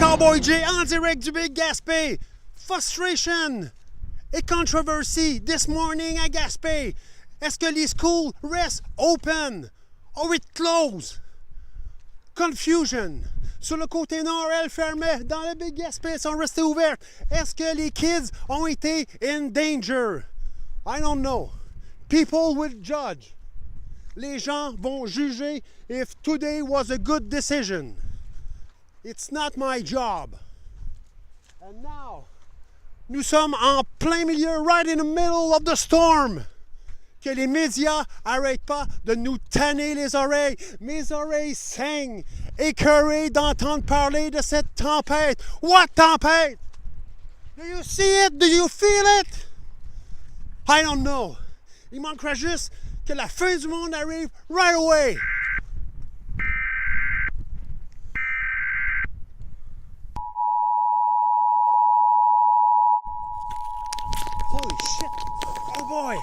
Cowboy J en direct du Big Gaspé. Frustration et controversy this morning à Gaspé. Est-ce que les schools restent open or it closed? Confusion. Sur le côté nord, elles fermaient. Dans le Big Gaspé, elles sont restées ouvertes. Est-ce que les kids ont été in danger? I don't know. People will judge. Les gens vont juger if today was a good decision. It's not my job. And now, nous sommes en plein milieu, right in the middle of the storm. Que les médias n'arrêtent pas de nous tanner les oreilles. Mes oreilles saignent, écœurées d'entendre parler de cette tempête. What tempête? Do you see it? Do you feel it? I don't know. Il manquera juste que la fin du monde arrive right away. Holy shit! Oh boy!